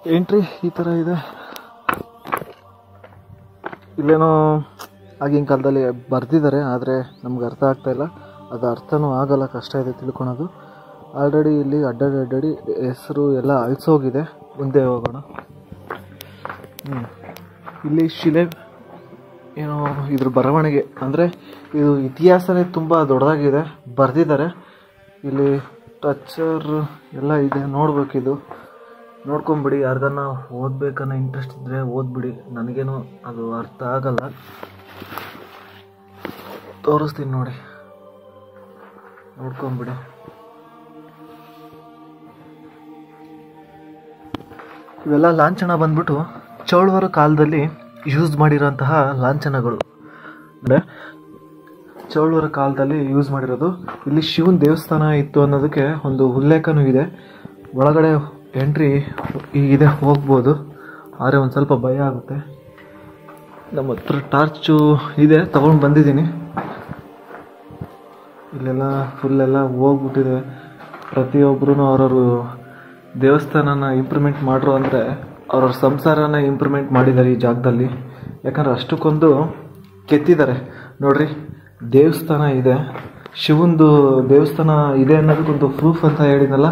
Entry ಈ ಥರ ಇದೆ. ಇಲ್ಲೇನೋ ಆಗಿನ ಕಾಲದಲ್ಲಿ ಬರೆದಿದ್ದಾರೆ, ಆದರೆ ನಮ್ಗೆ ಅರ್ಥ ಆಗ್ತಾಯಿಲ್ಲ. ಅದು ಅರ್ಥನೂ ಆಗಲ್ಲ, ಕಷ್ಟ ಇದೆ ತಿಳ್ಕೊಳೋದು. ಆಲ್ರೆಡಿ ಇಲ್ಲಿ ಅಡ್ಡಾಡಿ ಹೆಸರು ಎಲ್ಲ ಅಳಿಸೋಗಿದೆ. ಮುಂದೆ ಹೋಗೋಣ. ಇಲ್ಲಿ ಶಿಲೆ ಏನೋ ಇದ್ರ ಬರವಣಿಗೆ ಅಂದರೆ ಇದು ಇತಿಹಾಸನೇ ತುಂಬ ದೊಡ್ಡದಾಗಿದೆ, ಬರೆದಿದ್ದಾರೆ. ಇಲ್ಲಿ ಟಚರ್ ಎಲ್ಲ ಇದೆ, ನೋಡ್ಬೇಕಿದು. ನೋಡ್ಕೊಂಬಿಡಿ. ಯಾರಿಗಾನ ಓದಬೇಕನ್ನೋ ಇಂಟ್ರೆಸ್ಟ್ ಇದ್ದರೆ ಓದ್ಬಿಡಿ. ನನಗೇನು ಅದು ಅರ್ಥ ಆಗಲ್ಲ. ತೋರಿಸ್ತೀನಿ ನೋಡಿ, ನೋಡ್ಕೊಂಬಿಡಿ. ಇವೆಲ್ಲ ಲಾಂಛನ ಬಂದ್ಬಿಟ್ಟು ಚೋಳವರ ಕಾಲದಲ್ಲಿ ಯೂಸ್ ಮಾಡಿರೋಂತಹ ಲಾಂಛನಗಳು. ಅಂದರೆ ಚೋಳವರ ಕಾಲದಲ್ಲಿ ಯೂಸ್ ಮಾಡಿರೋದು. ಇಲ್ಲಿ ಶಿವನ ದೇವಸ್ಥಾನ ಇತ್ತು ಅನ್ನೋದಕ್ಕೆ ಒಂದು ಉಲ್ಲೇಖನೂ ಇದೆ. ಒಳಗಡೆ ಎಂಟ್ರಿ ಇದೆ, ಹೋಗ್ಬೋದು. ಆದರೆ ಒಂದು ಸ್ವಲ್ಪ ಭಯ ಆಗುತ್ತೆ. ನಮ್ಮ ಹತ್ರ ಟಾರ್ಚು ಇದೆ, ತಗೊಂಡು ಬಂದಿದ್ದೀನಿ. ಇಲ್ಲೆಲ್ಲ ಫುಲ್ಲೆಲ್ಲ ಹೋಗ್ಬಿಟ್ಟಿದೆ. ಪ್ರತಿಯೊಬ್ಬರೂ ಅವ್ರವರು ದೇವಸ್ಥಾನನ ಇಂಪ್ರೂವ್ಮೆಂಟ್ ಮಾಡ್ರು ಅಂದರೆ ಅವ್ರವ್ರ ಸಂಸಾರನ ಇಂಪ್ರೂವ್ಮೆಂಟ್ ಮಾಡಿದ್ದಾರೆ ಈ ಜಾಗದಲ್ಲಿ. ಯಾಕಂದರೆ ಅಷ್ಟಕ್ಕೊಂದು ಕೆತ್ತಿದ್ದಾರೆ ನೋಡ್ರಿ. ದೇವಸ್ಥಾನ ಇದೆ, ಶಿವಂದು ದೇವಸ್ಥಾನ ಇದೆ ಅನ್ನೋದಕ್ಕೊಂದು ಪ್ರೂಫ್ ಅಂತ ಹೇಳಿದ್ನಲ್ಲ,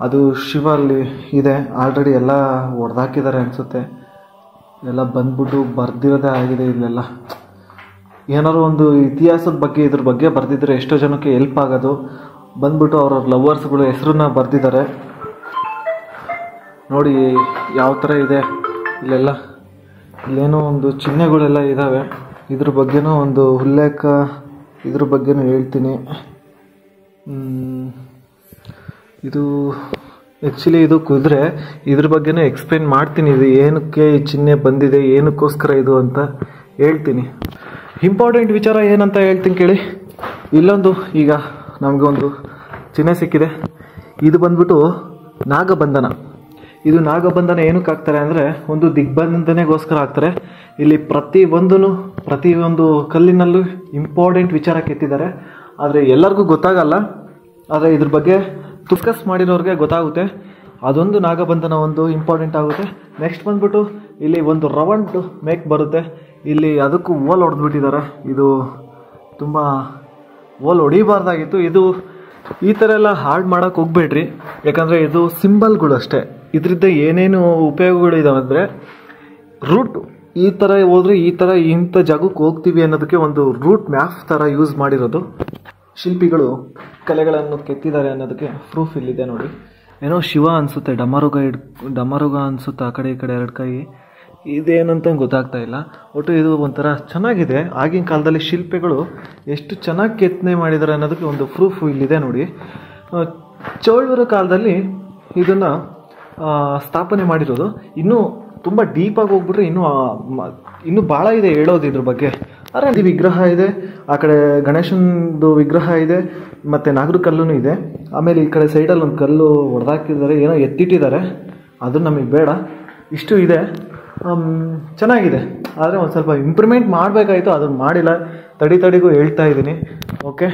ಅದು ಶಿವ ಅಲ್ಲಿ ಇದೆ. ಆಲ್ರೆಡಿ ಎಲ್ಲ ಹೊಡೆದಾಕಿದ್ದಾರೆ ಅನಿಸುತ್ತೆ. ಎಲ್ಲ ಬಂದ್ಬಿಟ್ಟು ಬರ್ದಿರೋದೇ ಆಗಿದೆ. ಇಲ್ಲೆಲ್ಲ ಏನಾದ್ರು ಒಂದು ಇತಿಹಾಸದ ಬಗ್ಗೆ ಇದ್ರ ಬಗ್ಗೆ ಬರೆದಿದ್ರೆ ಎಷ್ಟೋ ಜನಕ್ಕೆ ಹೆಲ್ಪ್ ಆಗೋದು. ಬಂದ್ಬಿಟ್ಟು ಅವ್ರವ್ರ ಲವರ್ಸ್ಗಳು ಹೆಸರನ್ನ ಬರೆದಿದ್ದಾರೆ ನೋಡಿ ಯಾವ ಥರ ಇದೆ. ಇಲ್ಲೆಲ್ಲ ಇಲ್ಲೇನೋ ಒಂದು ಚಿಹ್ನೆಗಳೆಲ್ಲ ಇದ್ದಾವೆ. ಇದ್ರ ಬಗ್ಗೆನೂ ಒಂದು ಉಲ್ಲೇಖ, ಇದ್ರ ಬಗ್ಗೆನೂ ಹೇಳ್ತೀನಿ. ಇದು ಆ್ಯಕ್ಚುಲಿ ಇದು ಕುದುರೆ. ಇದ್ರ ಬಗ್ಗೆನೂ ಎಕ್ಸ್ಪ್ಲೇನ್ ಮಾಡ್ತೀನಿ. ಇದು ಏನಕ್ಕೆ ಈ ಚಿಹ್ನೆ ಬಂದಿದೆ, ಏನಕ್ಕೋಸ್ಕರ ಇದು ಅಂತ ಹೇಳ್ತೀನಿ. ಇಂಪಾರ್ಟೆಂಟ್ ವಿಚಾರ ಏನಂತ ಹೇಳ್ತೀನಿ ಕೇಳಿ. ಇಲ್ಲೊಂದು ಈಗ ನಮಗೆ ಒಂದು ಚಿಹ್ನೆ ಸಿಕ್ಕಿದೆ. ಇದು ಬಂದ್ಬಿಟ್ಟು ನಾಗಬಂಧನ. ಇದು ನಾಗಬಂಧನ ಏನಕ್ಕೆ ಹಾಕ್ತಾರೆ ಅಂದರೆ ಒಂದು ದಿಗ್ಬಂಧನೆಗೋಸ್ಕರ ಹಾಕ್ತಾರೆ. ಇಲ್ಲಿ ಪ್ರತಿಯೊಂದು ಕಲ್ಲಿನಲ್ಲೂ ಇಂಪಾರ್ಟೆಂಟ್ ವಿಚಾರ ಕೆತ್ತಿದ್ದಾರೆ. ಆದರೆ ಎಲ್ಲರಿಗೂ ಗೊತ್ತಾಗಲ್ಲ. ಆದರೆ ಇದ್ರ ಬಗ್ಗೆ ತುಕಸ್ ಮಾಡಿರೋರಿಗೆ ಗೊತ್ತಾಗುತ್ತೆ. ಅದೊಂದು ನಾಗಬಂಧನ ಒಂದು ಇಂಪಾರ್ಟೆಂಟ್ ಆಗುತ್ತೆ. ನೆಕ್ಸ್ಟ್ ಬಂದ್ಬಿಟ್ಟು ಇಲ್ಲಿ ಒಂದು ರೌಂಡ್ ಮೇಕ್ ಬರುತ್ತೆ. ಇಲ್ಲಿ ಅದಕ್ಕೂ ಓಲ್ ಹೊಡೆದ್ಬಿಟ್ಟಿದ್ದಾರೆ. ಇದು ತುಂಬ ಓಲ್ ಹೊಡಿಬಾರ್ದಾಗಿತ್ತು. ಇದು ಈ ಥರ ಎಲ್ಲ ಹಾರ್ಡ್ ಮಾಡೋಕ್ಕೆ ಹೋಗ್ಬೇಡ್ರಿ. ಯಾಕಂದರೆ ಇದು ಸಿಂಬಲ್ಗಳು ಅಷ್ಟೇ. ಇದರಿಂದ ಏನೇನು ಉಪಯೋಗಗಳು ಇದಾವೆ ಅಂದರೆ ರೂಟ್ ಈ ಥರ ಹೋದರೆ ಈ ಥರ ಇಂಥ ಜಾಗಕ್ಕೆ ಹೋಗ್ತೀವಿ ಅನ್ನೋದಕ್ಕೆ ಒಂದು ರೂಟ್ ಮ್ಯಾಪ್ ಥರ ಯೂಸ್ ಮಾಡಿರೋದು. ಶಿಲ್ಪಿಗಳು ಕಲೆಗಳನ್ನು ಕೆತ್ತಿದ್ದಾರೆ ಅನ್ನೋದಕ್ಕೆ ಪ್ರೂಫ್ ಇಲ್ಲಿದೆ ನೋಡಿ. ಏನೋ ಶಿವ ಅನಿಸುತ್ತೆ, ಡಮರುಗ ಅನಿಸುತ್ತೆ. ಆ ಕಡೆ ಈ ಕಡೆ ಎರಡು ಕೈ. ಇದೇನಂತ ಗೊತ್ತಾಗ್ತಾ ಇಲ್ಲ. ಒಟ್ಟು ಇದು ಒಂಥರ ಚೆನ್ನಾಗಿದೆ. ಆಗಿನ ಕಾಲದಲ್ಲಿ ಶಿಲ್ಪಿಗಳು ಎಷ್ಟು ಚೆನ್ನಾಗಿ ಕೆತ್ತನೆ ಮಾಡಿದ್ದಾರೆ ಅನ್ನೋದಕ್ಕೆ ಒಂದು ಪ್ರೂಫ್ ಇಲ್ಲಿದೆ ನೋಡಿ. ಚೋಳವರ ಕಾಲದಲ್ಲಿ ಇದನ್ನು ಸ್ಥಾಪನೆ ಮಾಡಿರೋದು. ಇನ್ನೂ ತುಂಬ ಡೀಪಾಗಿ ಹೋಗ್ಬಿಟ್ರೆ ಇನ್ನೂ ಭಾಳ ಇದೆ ಹೇಳೋದು ಇದ್ರ ಬಗ್ಗೆ. ಆದರೆ ಇದು ವಿಗ್ರಹ ಇದೆ, ಆ ಕಡೆ ಗಣೇಶನದು ವಿಗ್ರಹ ಇದೆ, ಮತ್ತು ನಾಗರ ಕಲ್ಲೂ ಇದೆ. ಆಮೇಲೆ ಈ ಕಡೆ ಸೈಡಲ್ಲಿ ಒಂದು ಕಲ್ಲು ಹೊಡೆದಾಕಿದ್ದಾರೆ, ಏನೋ ಎತ್ತಿಟ್ಟಿದ್ದಾರೆ. ಅದು ನಮಗೆ ಬೇಡ. ಇಷ್ಟು ಇದೆ, ಚೆನ್ನಾಗಿದೆ. ಆದರೆ ಒಂದು ಸ್ವಲ್ಪ ಇಂಪ್ರೂವ್ಮೆಂಟ್ ಮಾಡಬೇಕಾಯಿತು, ಅದನ್ನು ಮಾಡಿಲ್ಲ. ತಡಿಗೂ ಹೇಳ್ತಾ ಇದ್ದೀನಿ. ಓಕೆ.